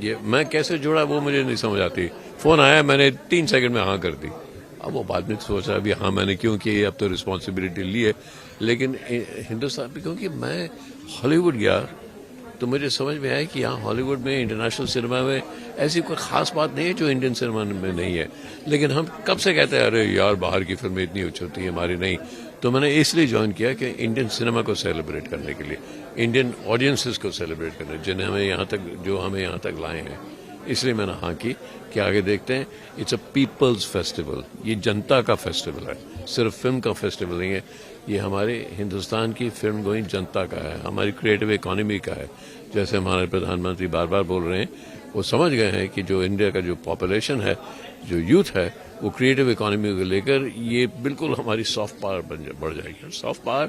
ये मैं कैसे जुड़ा वो मुझे नहीं समझ आती। फोन आया, मैंने 3 सेकंड में हाँ कर दी। अब वो बाद में सोचा अभी हाँ मैंने क्यों की, अब तो रिस्पॉन्सिबिलिटी ली है। लेकिन हिंदुस्तान में क्योंकि मैं हॉलीवुड गया तो मुझे समझ में आया कि यहाँ हॉलीवुड में, इंटरनेशनल सिनेमा में ऐसी कोई खास बात नहीं है जो इंडियन सिनेमा में नहीं है। लेकिन हम कब से कहते हैं अरे यार बाहर की फिल्में इतनी अच्छी होती है, हमारी नहीं। तो मैंने इसलिए ज्वाइन किया कि इंडियन सिनेमा को सेलिब्रेट करने के लिए, इंडियन ऑडियंसेस को सेलिब्रेट करने, जिन्हें हमें यहाँ तक, जो हमें यहाँ तक लाए हैं। इसलिए मैंने हाँ की कि आगे देखते हैं। इट्स अ पीपल्स फेस्टिवल, ये जनता का फेस्टिवल है, सिर्फ फिल्म का फेस्टिवल नहीं है। ये हमारे हिंदुस्तान की फिल्म गोइंग जनता का है, हमारी क्रिएटिव इकोनॉमी का है। जैसे हमारे प्रधानमंत्री बार बार बोल रहे हैं, वो समझ गए हैं कि जो इंडिया का जो पॉपुलेशन है, जो यूथ है, वो क्रिएटिव इकोनॉमी को लेकर ये बिल्कुल हमारी सॉफ्ट पावर बढ़ जाएगी। सॉफ्ट पावर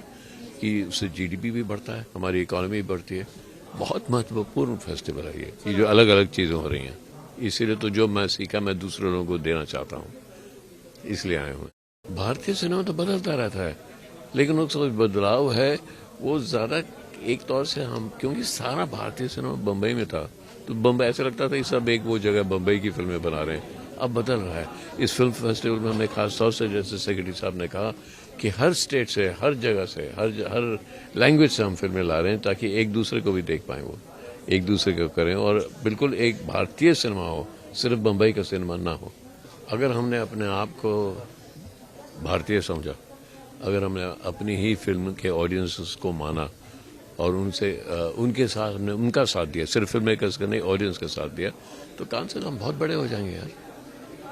की उससे जीडीपी भी बढ़ता है, हमारी इकोनॉमी भी बढ़ती है। बहुत महत्वपूर्ण फेस्टिवल है ये जो अलग अलग चीज़ें हो रही हैं। इसीलिए तो जो मैं सीखा मैं दूसरे लोगों को देना चाहता हूँ, इसलिए आए हुए। भारतीय सिनेमा तो बदलता रहता है, लेकिन उसका बदलाव है वो ज़्यादा एक तौर से हम, क्योंकि सारा भारतीय सिनेमा बम्बई में था, तो बम्बई ऐसा लगता था कि सब एक वो जगह बम्बई की फिल्में बना रहे हैं। अब बदल रहा है। इस फिल्म फेस्टिवल में हमें खास तौर से, जैसे सेक्रेटरी साहब ने कहा, कि हर स्टेट से, हर जगह से, हर लैंग्वेज से हम फिल्में ला रहे हैं ताकि एक दूसरे को भी देख पाएं, वो एक दूसरे को करें और बिल्कुल एक भारतीय सिनेमा हो, सिर्फ बम्बई का सिनेमा ना हो। अगर हमने अपने आप को भारतीय समझा, अगर हमने अपनी ही फिल्म के ऑडियंसेस को माना और उनसे उनके साथ हमने उनका साथ दिया, सिर्फ फिल्म मेकर्स का नहीं, ऑडियंस का साथ दिया, तो कान से हम बहुत बड़े हो जाएंगे यार।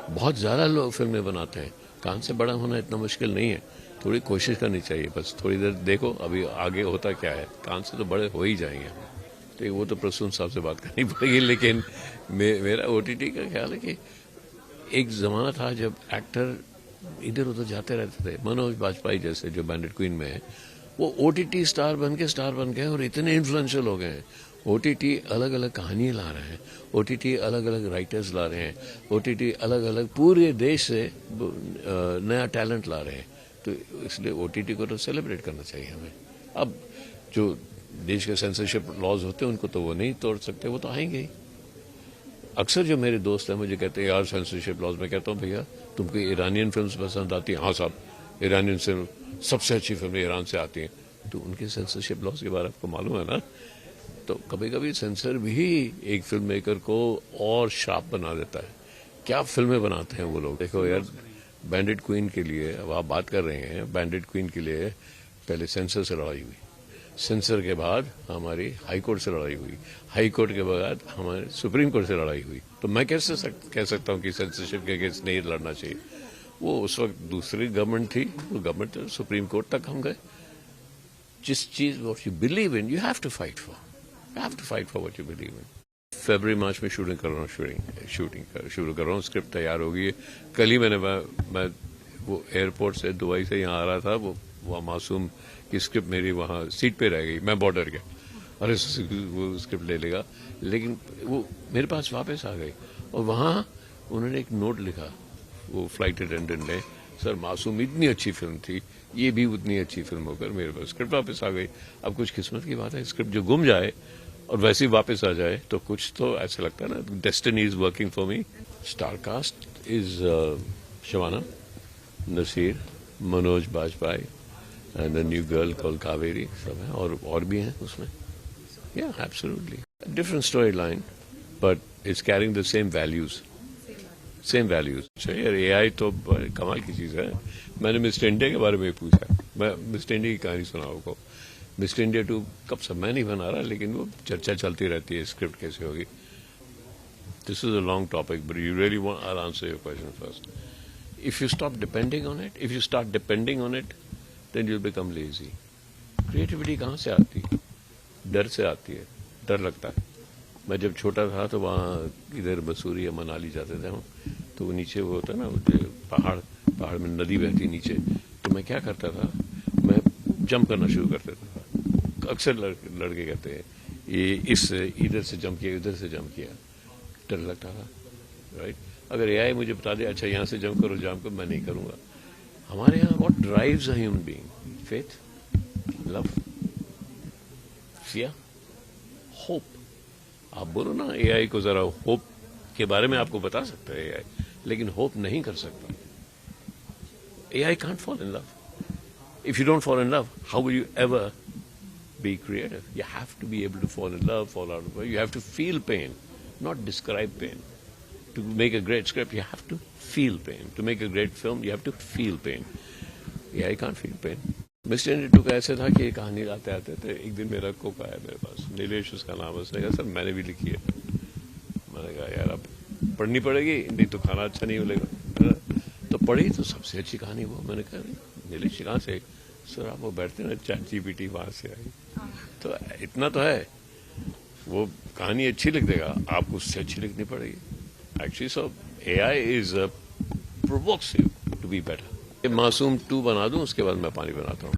बहुत ज़्यादा लोग फिल्में बनाते हैं, कान से बड़ा होना इतना मुश्किल नहीं है। थोड़ी कोशिश करनी चाहिए, बस थोड़ी देर देखो अभी आगे होता क्या है। कान से तो बड़े हो ही जाएंगे। तो वो तो प्रसून साहब से बात करनी पड़ेगी। लेकिन मेरा ओटीटी का ख्याल है कि एक ज़माना था जब एक्टर इधर उधर जाते रहते थे। मनोज बाजपेयी जैसे जो बैंडेड क्वीन में है, वो ओटीटी स्टार बन गए और इतने इन्फ्लुएंशियल हो गए हैं। ओटीटी अलग अलग कहानी ला रहे हैं, ओटीटी अलग अलग राइटर्स ला रहे हैं, ओटीटी अलग अलग पूरे देश से नया टैलेंट ला रहे हैं। तो इसलिए ओटीटी को तो सेलिब्रेट करना चाहिए हमें। अब जो देश के सेंसरशिप लॉज होते हैं उनको तो वो नहीं तोड़ सकते, वो तो आएंगे ही। अक्सर जो मेरे दोस्त हैं मुझे कहते हैं यार सेंसरशिप लॉज, में कहता हूँ भैया तुमको ईरानियन फिल्म्स पसंद आती हैं? हाँ साहब, ईरानियन फिल्म सबसे अच्छी फिल्में ईरान से आती हैं। तो उनके सेंसरशिप लॉज के बारे में आपको मालूम है ना। तो कभी कभी सेंसर भी एक फिल्म मेकर को और शार्प बना देता है। क्या फिल्में बनाते हैं वो लोग। देखो यार, बैंडेड क्वीन के लिए अब आप बात कर रहे हैं, बैंडेड क्वीन के लिए पहले सेंसर से लड़ाई हुई, सेंसर के बाद हमारी हाई कोर्ट से लड़ाई हुई, हाई कोर्ट के बाद हमारे सुप्रीम कोर्ट से लड़ाई हुई। तो मैं कैसे कह सकता हूँ कि सेंसरशिप के अगेंस्ट नहीं लड़ना चाहिए। वो उस वक्त दूसरी गवर्नमेंट थी, वो गवर्नमेंट सुप्रीम कोर्ट तक हम गए। जिस चीज what you believe in you have to fight for, you have to fight for what you believe in. फरवरी मार्च में शूटिंग कर रहा हूँ, शूटिंग शुरू कर रहा हूँ। स्क्रिप्ट तैयार हो गई है। कल ही मैं वो एयरपोर्ट से दुबई से यहाँ आ रहा था, वो मासूम की स्क्रिप्ट मेरी वहाँ सीट पे रह गई। मैं बॉर्डर गया, अरे वो स्क्रिप्ट ले लेगा, लेकिन वो मेरे पास वापस आ गई। और वहाँ उन्होंने एक नोट लिखा, वो फ्लाइट अटेंडेंट ने, सर मासूम इतनी अच्छी फिल्म थी, ये भी उतनी अच्छी फिल्म होकर मेरे पास स्क्रिप्ट वापस आ गई। अब कुछ किस्मत की बात है, स्क्रिप्ट जो गुम जाए और वैसे ही वापस आ जाए तो कुछ तो ऐसा लगता है ना, destiny is working for me. Star cast is Shabana, Naseer, Manoj Bajpayee and the new girl called Kaveri, सब है और भी हैं उसमें। या absolutely different story line but it's carrying the same values, same values. यार एआई तो कमाल की चीज़ है। मैंने मिस्टर इंडिया के बारे में पूछा, मैं मिस्टर इंडिया की कहानी सुनाऊँ को। मिस्टर इंडिया 2 कब से मैं नहीं बना रहा, लेकिन वो चर्चा चलती रहती है स्क्रिप्ट कैसे होगी। This is a long topic but you really want, I will answer your question first. If you stop depending on it, if you start depending on it, then you become lazy. Creativity कहाँ से आती है? डर से आती है, डर लगता है। मैं जब छोटा था तो वहाँ इधर मसूरी या मनाली जाते थे हम, तो वो नीचे वो होता है ना, पहाड़ में नदी बहती नीचे। तो मैं क्या करता था, मैं जंप करना शुरू कर देता था। अक्सर लड़के कहते हैं ये इधर से जंप किया, उधर से जंप किया, डर लगता था। राइट, अगर एआई मुझे बता दे अच्छा यहाँ से जंप करो, मैं नहीं करूँगा। हमारे यहाँ what drives a human being? Faith, love, fear, hope. आप बोलो ना एआई को जरा होप के बारे में आपको बता सकता है एआई, लेकिन होप नहीं कर सकता। AI can't fall in love. If you don't fall in love, how will you ever be creative? You have to be able to fall in love, fall out of love. You have to feel pain, not describe pain. To make a great script, you have to feel pain. To make a great film, you have to feel pain. Yeah, I can't feel pain. Mister India 2 का ऐसा था कि कहानी लाते आते थे, एक दिन मेरा कोक आया मेरे पास, नीलेश उसका नाम है। उसने कहा सर मैंने भी लिखी है। मैंने कहा यार अब पढ़नी पड़ेगी, नहीं तो खाना अच्छा नहीं मिलेगा। तो पढ़ी तो सबसे अच्छी कहानी वो। मैंने कहा नीलेश कहाँ से? सर आप वो बैठते ना ChatGPT वहां से आई। तो इतना तो है, वो कहानी अच्छी लिख देगा, आपको उससे अच्छी लिखनी पड़ेगी। Actually so AI is provokes you to be better. Masoom 2 बना दूं, उसके बाद मैं पानी बनाता हूँ।